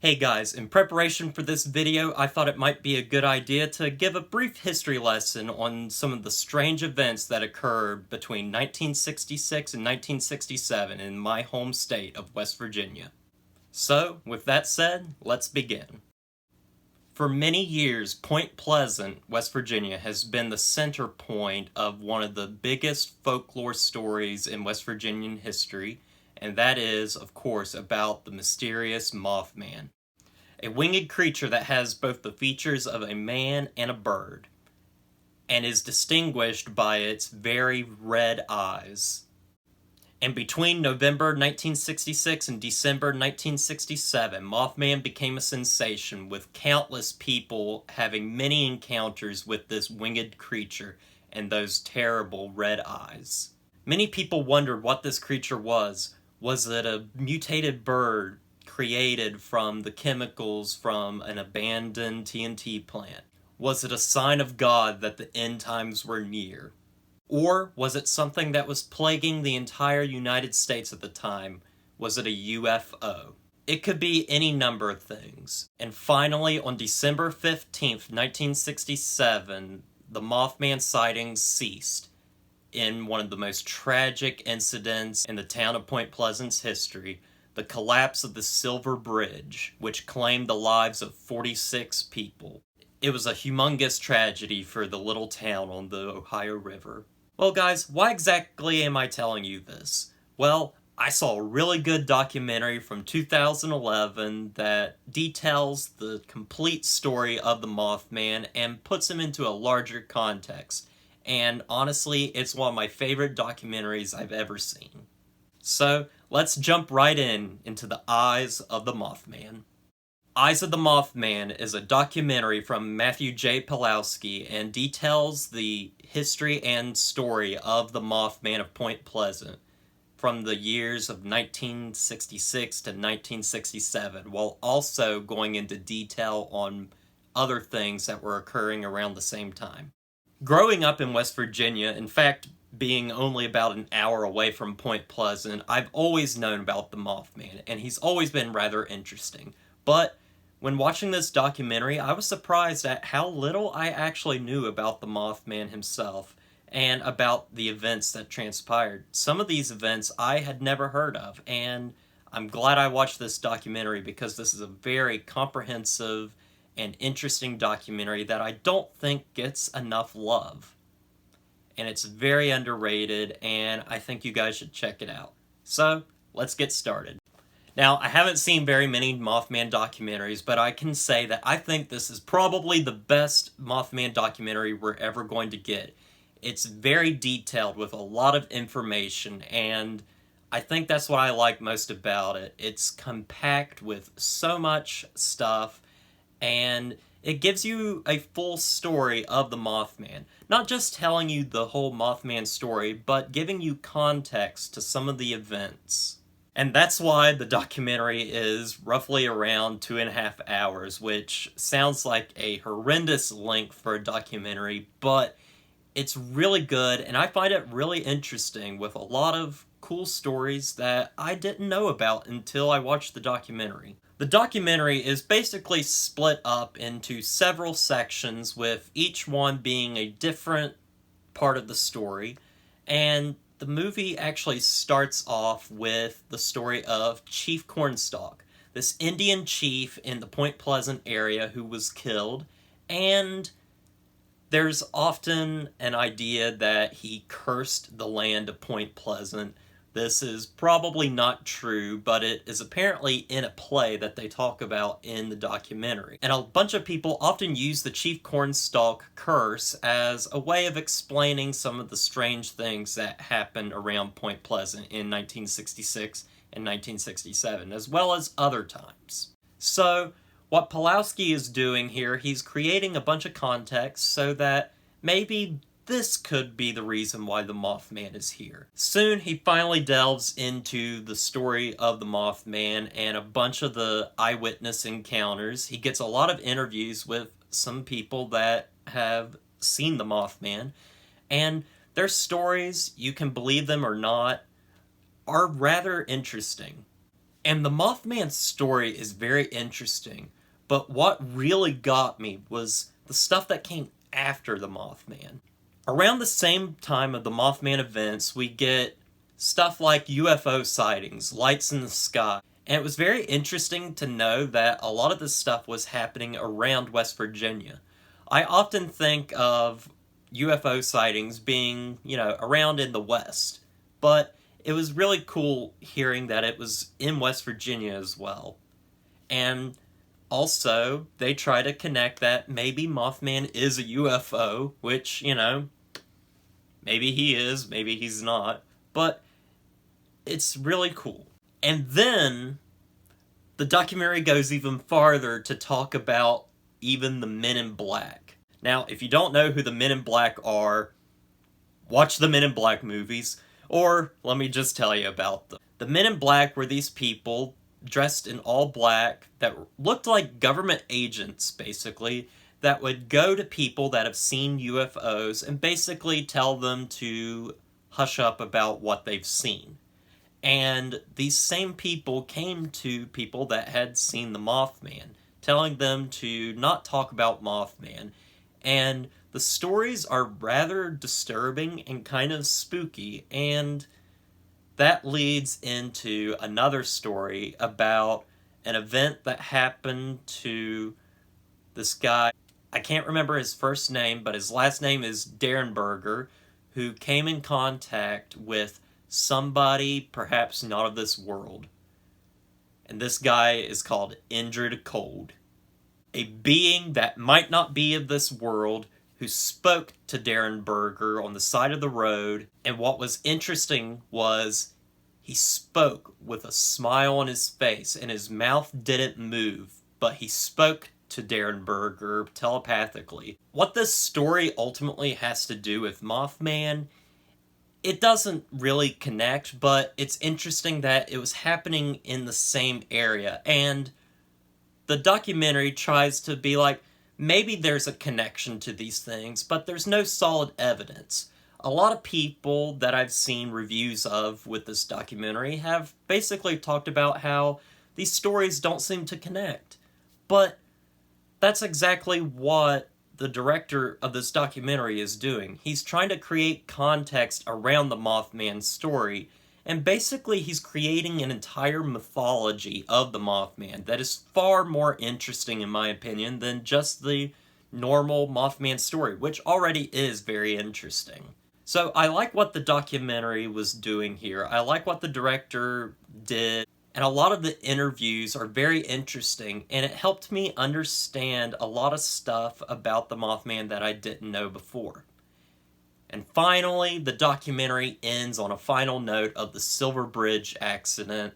Hey guys, in preparation for this video, I thought it might be a good idea to give a brief history lesson on some of the strange events that occurred between 1966 and 1967 in my home state of West Virginia. So, with that said, let's begin. For many years, Point Pleasant, West Virginia has been the center point of one of the biggest folklore stories in West Virginian history, and that is, of course, about the mysterious Mothman. A winged creature that has both the features of a man and a bird, and is distinguished by its very red eyes. And between November 1966 and December 1967, Mothman became a sensation, with countless people having many encounters with this winged creature and those terrible red eyes. Many people wondered what this creature was. Was it a mutated bird created from the chemicals from an abandoned TNT plant? Was it a sign of God that the end times were near? Or was it something that was plaguing the entire United States at the time? Was it a UFO? It could be any number of things. And finally, on December 15th, 1967, the Mothman sightings ceased in one of the most tragic incidents in the town of Point Pleasant's history, the collapse of the Silver Bridge, which claimed the lives of 46 people. It was a humongous tragedy for the little town on the Ohio River. Well guys, why exactly am I telling you this? Well, I saw a really good documentary from 2011 that details the complete story of the Mothman and puts him into a larger context. And honestly, it's one of my favorite documentaries I've ever seen. So, let's jump right into The Eyes of the Mothman. Eyes of the Mothman is a documentary from Matthew J. Pellowski and details the history and story of the Mothman of Point Pleasant from the years of 1966 to 1967, while also going into detail on other things that were occurring around the same time. Growing up in West Virginia, in fact, being only about an hour away from Point Pleasant, I've always known about the Mothman, and he's always been rather interesting. But when watching this documentary, I was surprised at how little I actually knew about the Mothman himself, and about the events that transpired. Some of these events I had never heard of, and I'm glad I watched this documentary because this is a very comprehensive and interesting documentary that I don't think gets enough love. And it's very underrated, and I think you guys should check it out. So, let's get started. Now, I haven't seen very many Mothman documentaries, but I can say that I think this is probably the best Mothman documentary we're ever going to get. It's very detailed with a lot of information, and I think that's what I like most about it. It's compact with so much stuff, and it gives you a full story of the Mothman. Not just telling you the whole Mothman story, but giving you context to some of the events. And that's why the documentary is roughly around 2.5 hours, which sounds like a horrendous length for a documentary, but it's really good, and I find it really interesting with a lot of cool stories that I didn't know about until I watched the documentary. The documentary is basically split up into several sections, with each one being a different part of the story, and the movie actually starts off with the story of Chief Cornstalk, this Indian chief in the Point Pleasant area who was killed, and there's often an idea that he cursed the land of Point Pleasant. This is probably not true, but it is apparently in a play that they talk about in the documentary. And a bunch of people often use the Chief Cornstalk curse as a way of explaining some of the strange things that happened around Point Pleasant in 1966 and 1967, as well as other times. So, what Pellowski is doing here, he's creating a bunch of context so that maybe this could be the reason why the Mothman is here. Soon, he finally delves into the story of the Mothman and a bunch of the eyewitness encounters. He gets a lot of interviews with some people that have seen the Mothman, and their stories, you can believe them or not, are rather interesting. And the Mothman story is very interesting, but what really got me was the stuff that came after the Mothman. Around the same time of the Mothman events, we get stuff like UFO sightings, lights in the sky. And it was very interesting to know that a lot of this stuff was happening around West Virginia. I often think of UFO sightings being, around in the West, but it was really cool hearing that it was in West Virginia as well. And also, they try to connect that maybe Mothman is a UFO, which, maybe he is, maybe he's not, but it's really cool. And then the documentary goes even farther to talk about even the Men in Black. Now, if you don't know who the Men in Black are, watch the Men in Black movies, or let me just tell you about them. The Men in Black were these people dressed in all black that looked like government agents, basically, that would go to people that have seen UFOs and basically tell them to hush up about what they've seen. And these same people came to people that had seen the Mothman, telling them to not talk about Mothman. And the stories are rather disturbing and kind of spooky, and that leads into another story about an event that happened to this guy. I can't remember his first name, but his last name is Derenberger, who came in contact with somebody perhaps not of this world. And this guy is called Indrid Cold, a being that might not be of this world, who spoke to Derenberger on the side of the road. And what was interesting was he spoke with a smile on his face, and his mouth didn't move, but he spoke to Derenberger telepathically. What this story ultimately has to do with Mothman, it doesn't really connect, but it's interesting that it was happening in the same area, and the documentary tries to be like, maybe there's a connection to these things, but there's no solid evidence. A lot of people that I've seen reviews of with this documentary have basically talked about how these stories don't seem to connect. But that's exactly what the director of this documentary is doing. He's trying to create context around the Mothman story, and basically he's creating an entire mythology of the Mothman that is far more interesting, in my opinion, than just the normal Mothman story, which already is very interesting. So I like what the documentary was doing here. I like what the director did, and a lot of the interviews are very interesting, and it helped me understand a lot of stuff about the Mothman that I didn't know before. And finally, the documentary ends on a final note of the Silver Bridge accident,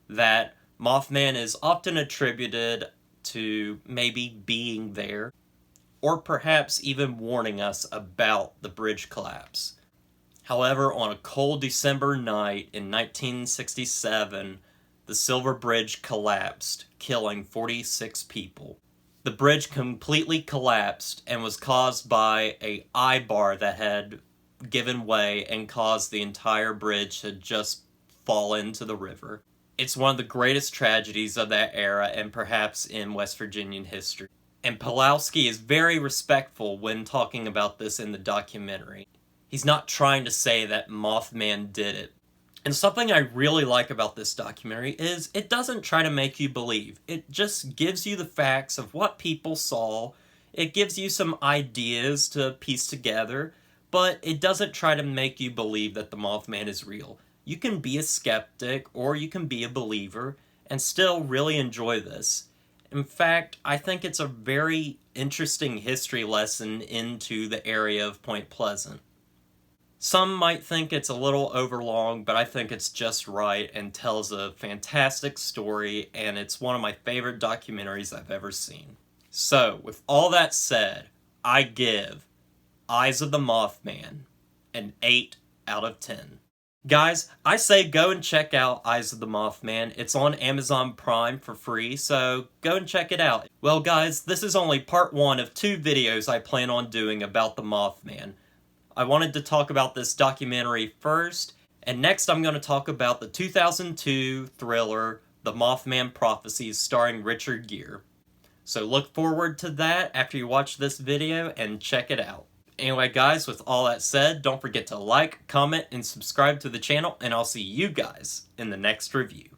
that Mothman is often attributed to maybe being there, or perhaps even warning us about the bridge collapse. However, on a cold December night in 1967, the Silver Bridge collapsed, killing 46 people. The bridge completely collapsed and was caused by an eye bar that had given way and caused the entire bridge to just fall into the river. It's one of the greatest tragedies of that era, and perhaps in West Virginian history. And Pellowski is very respectful when talking about this in the documentary. He's not trying to say that Mothman did it. And something I really like about this documentary is it doesn't try to make you believe. It just gives you the facts of what people saw. It gives you some ideas to piece together, but it doesn't try to make you believe that the Mothman is real. You can be a skeptic or you can be a believer and still really enjoy this. In fact, I think it's a very interesting history lesson into the area of Point Pleasant. Some might think it's a little overlong, but I think it's just right and tells a fantastic story, and it's one of my favorite documentaries I've ever seen. So, with all that said, I give Eyes of the Mothman an 8 out of 10. Guys, I say go and check out Eyes of the Mothman. It's on Amazon Prime for free, so go and check it out. Well guys, this is only part 1 of 2 videos I plan on doing about the Mothman. I wanted to talk about this documentary first, and next I'm going to talk about the 2002 thriller The Mothman Prophecies starring Richard Gere. So look forward to that after you watch this video and check it out. Anyway guys, with all that said, don't forget to like, comment, and subscribe to the channel, and I'll see you guys in the next review.